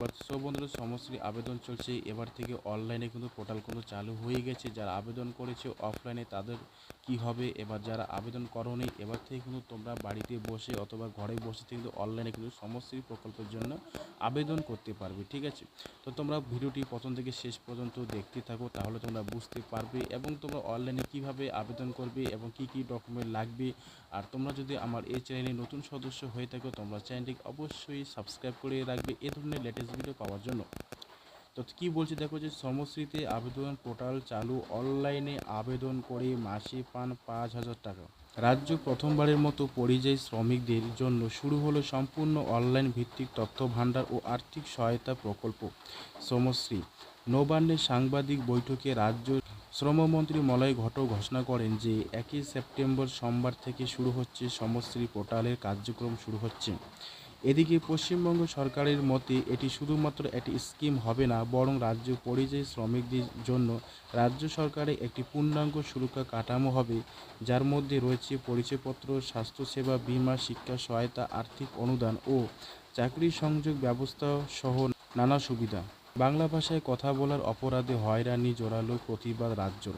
So বন্ধুরা, সমস্ত আবেদন চলছে। এবার থেকে অনলাইনে কিন্তু পোর্টাল কিন্তু চালু হয়ে গেছে। যারা আবেদন করেছে অফলাইনে তাদের কি হবে, এবার যারা আবেদন করোনি এবার থেকে কিন্তু তোমরা বাড়িতে বসে অথবা ঘরে বসে থেকে কিন্তু অনলাইনে কিন্তু সমস্ত প্রকল্পের জন্য আবেদন করতে পারবে। ঠিক আছে, তো তোমরা ভিডিওটি প্রথম থেকে শেষ পর্যন্ত দেখতে থাকো, তাহলে তোমরা বুঝতে পারবে এবং তোমরা অনলাইনে কিভাবে আবেদন করবে এবং কি কি ডকুমেন্ট লাগবে। আর তোমরা যদি আমার এই চ্যানেলে নতুন সদস্য হয়ে থাকো, তোমরা চ্যানেলটিকে অবশ্যই সাবস্ক্রাইব করে রাখবে এ ধরনের লেটেস্ট ভিডিও পাওয়ার জন্য। তো কি বলছি দেখো, যে সমশ্রীতে আবেদন পোর্টাল চালু, অনলাইনে আবেদন করে মাসে পান 5,000 টাকা। রাজ্য প্রথমবারের মতো পরিযায়ী শ্রমিকদের জন্য শুরু হলো সম্পূর্ণ অনলাইন ভিত্তিক তথ্য ভাণ্ডার ও আর্থিক সহায়তা প্রকল্প শ্রমশ্রী। নবান্নে সাংবাদিক বৈঠকে রাজ্য শ্রমমন্ত্রী মলয় ঘটক ঘোষণা করেন যে 1 সেপ্টেম্বর সোমবার থেকে শুরু হচ্ছে সমশ্রী পোর্টালের কার্যক্রম শুরু হচ্ছে। এদিকে পশ্চিমবঙ্গ সরকারের মতে এটি শুধুমাত্র একটি স্কিম হবে না, বরং রাজ্য পরিযায়ী শ্রমিকদের জন্য রাজ্য সরকারের একটি পূর্ণাঙ্গ সুরক্ষা কাঠামো হবে, যার মধ্যে রয়েছে পরিচয়পত্র, স্বাস্থ্যসেবা, বীমা, শিক্ষা সহায়তা, আর্থিক অনুদান ও চাকরি সংযোগ ব্যবস্থা সহ নানা সুবিধা। বাংলা ভাষায় কথা বলার অপরাধে হয়রানি জোরালো প্রতিবাদ রাজ্যর।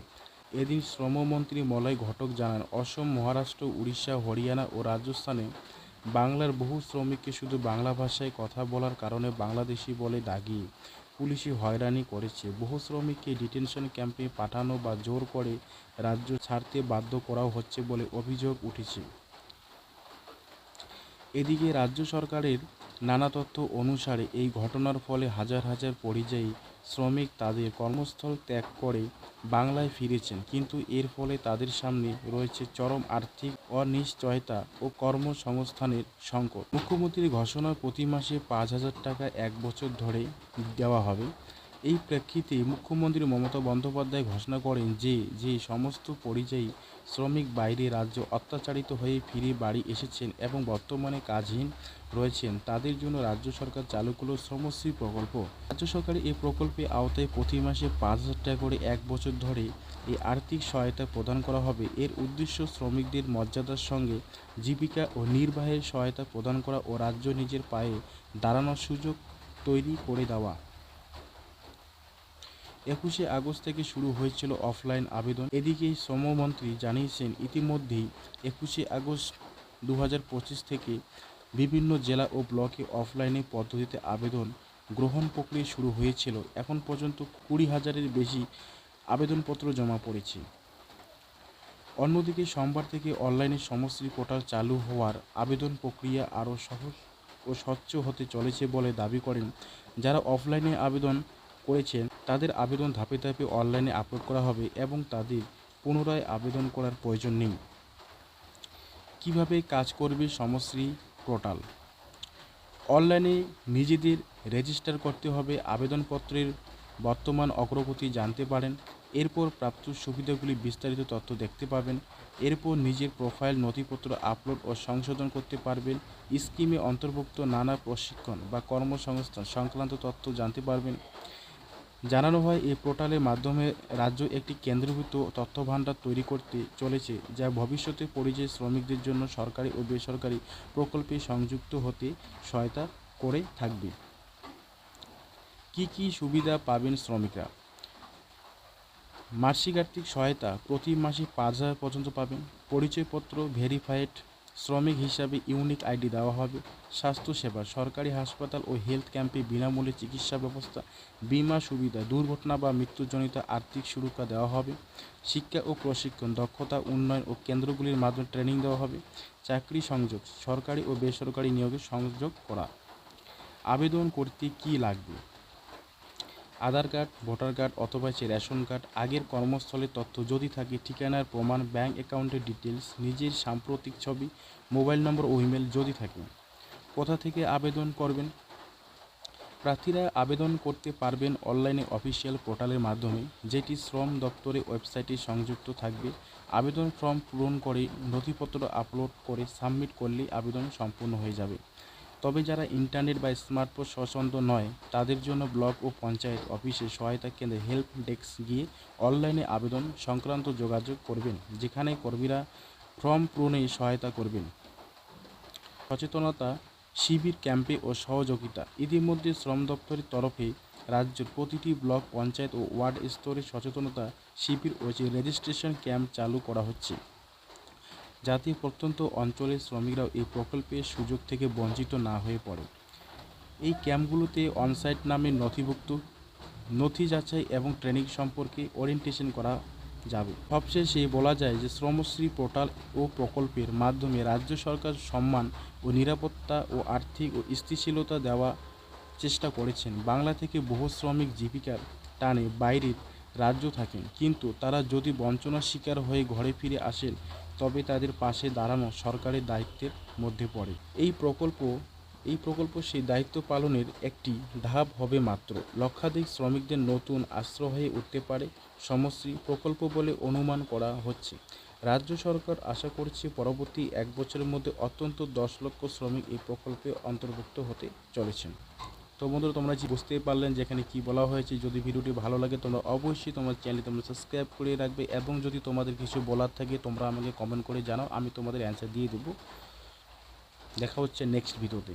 এদিন শ্রমমন্ত্রী মলয় ঘটক জানান, অসম, মহারাষ্ট্র, উড়িষ্যা, হরিয়ানা ও রাজস্থানে বাংলার বহু শ্রমিককে শুধু বাংলা ভাষায় কথা বলার কারণে বাংলাদেশি বলে দাগিয়ে পুলিশি হয়রানি করেছে। বহু শ্রমিককে ডিটেনশন ক্যাম্পে পাঠানো বা জোর করে রাজ্য ছাড়তে বাধ্য করাও হচ্ছে বলে অভিযোগ উঠেছে। এদিকে রাজ্য সরকারের নানা তথ্য অনুসারে এই ঘটনার ফলে হাজার হাজার পরিযায়ী শ্রমিক তাদের কর্মস্থল ত্যাগ করে বাংলায় ফিরেছেন, কিন্তু এর ফলে তাদের সামনে রয়েছে চরম আর্থিক অনিশ্চয়তা ও কর্মসংস্থানের সংকট। মুখ্যমন্ত্রীর ঘোষণা, প্রতি মাসে 5,000 টাকা 1 বছর ধরে দেওয়া হবে। এই প্রেক্ষিতে মুখ্যমন্ত্রী মমতা বন্দ্যোপাধ্যায় ঘোষণা করেন যে যে সমস্ত পরিযায়ী শ্রমিক বাইরে রাজ্য অত্যাচারিত হয়ে ফিরে বাড়ি এসেছেন এবং বর্তমানে কাজহীন রয়েছেন, তাদের জন্য রাজ্য সরকার চালু করল শ্রমশ্রী প্রকল্প। রাজ্য সরকারের এই প্রকল্পের আওতায় প্রতি মাসে 5,000 টাকা করে 1 বছর ধরে এই আর্থিক সহায়তা প্রদান করা হবে। এর উদ্দেশ্য শ্রমিকদের মর্যাদার সঙ্গে জীবিকা ও নির্বাহের সহায়তা প্রদান করা ও রাজ্য নিজের পায়ে দাঁড়ানোর সুযোগ তৈরি করে দেওয়া। 21 আগস্ট থেকে শুরু হয়েছিল অফলাইন আবেদন। এদিকে শ্রমমন্ত্রী জানিয়েছেন, ইতিমধ্যেই 21 আগস্ট 2025 থেকে বিভিন্ন জেলা ও ব্লকে অফলাইনে পদ্ধতিতে আবেদন গ্রহণ প্রক্রিয়া শুরু হয়েছিল। এখন পর্যন্ত 20,000-এর বেশি আবেদনপত্র জমা পড়েছে। অন্যদিকে সোমবার থেকে অনলাইনে সমশ্রী পোর্টাল চালু হওয়ার আবেদন প্রক্রিয়া আরও সহজ ও স্বচ্ছ হতে চলেছে বলে দাবি করেন যারা অফলাইনে আবেদন করেছেন। তাদের আবেদন ধাপে ধাপে অনলাইনে আপলোড করা হবে এবং তাদের পুনরায় আবেদন করার প্রয়োজন নেই। কিভাবে কাজ করবে সমশ্রী পোর্টাল? অনলাইনে নিজেদের রেজিস্টার করতে হবে, আবেদনপত্রের বর্তমান অগ্রগতি জানতে পারেন, এরপর প্রাপ্ত সুবিধাগুলি বিস্তারিত তথ্য দেখতে পাবেন, এরপর নিজের প্রোফাইল নথিপত্র আপলোড ও সংশোধন করতে পারবেন, স্কিমে অন্তর্ভুক্ত নানা প্রশিক্ষণ বা কর্মসংস্থান সংক্রান্ত তথ্য জানতে পারবেন। জানানো হয়, এই পোর্টালের মাধ্যমে রাজ্য একটি কেন্দ্রীভূত তথ্য ভাণ্ডার তৈরি করতে চলেছে, যা ভবিষ্যতে পরিযায়ী শ্রমিকদের জন্য সরকারি ও বেসরকারি প্রকল্পে সংযুক্ত হতে সহায়তা করে থাকবে। কি কি সুবিধা পাবেন শ্রমিকরা? মাসিক আর্থিক সহায়তা প্রতি মাসে 5,000 পর্যন্ত পাবেন। পরিচয়পত্র ভেরিফাইড শ্রমিক হিসাবে ইউনিক আইডি দেওয়া হবে। স্বাস্থ্যসেবা, সরকারি হাসপাতাল ও হেলথ ক্যাম্পে বিনামূল্যে চিকিৎসা ব্যবস্থা। বীমা সুবিধা, দুর্ঘটনা বা মৃত্যুজনিত আর্থিক সুরক্ষা দেওয়া হবে। শিক্ষা ও প্রশিক্ষণ, দক্ষতা উন্নয়ন ও কেন্দ্রগুলির মাধ্যমে ট্রেনিং দেওয়া হবে। চাকরি সংযোগ, সরকারি ও বেসরকারি নিয়োগে সংযোগ করা। আবেদন করতে কী লাগবে? আধার কার্ড, ভোটার কার্ড অথবা রেশন কার্ড, আগের কর্মস্থলের তথ্য যদি থাকে, ঠিকানার প্রমাণ, ব্যাংক অ্যাকাউন্টের ডিটেলস, নিজের সাম্প্রতিক ছবি, মোবাইল নম্বর ও ইমেল যদি থাকে। কোথা থেকে আবেদন করবেন? প্রার্থীরা আবেদন করতে পারবেন অনলাইনে অফিসিয়াল পোর্টালের মাধ্যমে, যেটি শ্রম দপ্তরের ওয়েবসাইটে সংযুক্ত থাকবে। আবেদন ফর্ম পূরণ করে নথিপত্র আপলোড করে সাবমিট করলেই আবেদন সম্পূর্ণ হয়ে যাবে। তবে যারা ইন্টারনেট বা স্মার্টফোন স্বচ্ছন্দ নয়, তাদের জন্য ব্লক ও পঞ্চায়েত অফিসে সহায়তা কেন্দ্রে হেল্প ডেস্ক গিয়ে অনলাইনে আবেদন সংক্রান্ত যোগাযোগ করবেন, যেখানে কর্মীরা ফর্ম পূরণে সহায়তা করবেন। সচেতনতা শিবির ক্যাম্পে ও সহযোগিতা। ইতিমধ্যে শ্রম দপ্তরের তরফে রাজ্যের প্রতিটি ব্লক পঞ্চায়েত ও ওয়ার্ড স্তরে সচেতনতা শিবির ও রেজিস্ট্রেশন ক্যাম্প চালু করা হচ্ছে, যাতে প্রত্যন্ত অঞ্চলের শ্রমিকরাও এই প্রকল্পের সুযোগ থেকে বঞ্চিত না হয়ে পড়ে। এই ক্যাম্পগুলোতে অনসাইট নামে নথিভুক্ত নথি যাচাই এবং ট্রেনিং সম্পর্কে ওরিয়েন্টেশন করা যাবে। সবশেষে বলা যায় যে শ্রমশ্রী পোর্টাল ও প্রকল্পের মাধ্যমে রাজ্য সরকার সম্মান ও নিরাপত্তা ও আর্থিক ও স্থিতিশীলতা দেওয়ার চেষ্টা করেছেন। বাংলা থেকে বহু শ্রমিক জীবিকার টানে বাইরের রাজ্য থাকেন, কিন্তু তারা যদি বঞ্চনার শিকার হয়ে ঘরে ফিরে আসেন তবে তাদের পাশে দাঁড়ানো সরকারের দায়িত্বের মধ্যে পড়ে। এই প্রকল্প সেই দায়িত্ব পালনের একটি ধাপ হবে মাত্র। লক্ষাধিক শ্রমিকদের নতুন আশ্রয় হয়ে উঠতে পারে শ্রমশ্রী প্রকল্প বলে অনুমান করা হচ্ছে। রাজ্য সরকার আশা করছে পরবর্তী 1 বছরের মধ্যে অন্তত 10 লক্ষ শ্রমিক এই প্রকল্পে অন্তর্ভুক্ত হতে চলেছেন। তো বন্ধুরা, তোমরা বুঝতেই পারলেন যে এখানে কী বলা হয়েছে। যদি ভিডিওটি ভালো লাগে তোমরা অবশ্যই তোমার চ্যানেলটি তোমরা সাবস্ক্রাইব করে রাখবে, এবং যদি তোমাদের কিছু বলার থাকে তোমরা আমাকে কমেন্ট করে জানাও, আমি তোমাদের অ্যান্সার দিয়ে দেবো। দেখা হচ্ছে নেক্সট ভিডিওতে।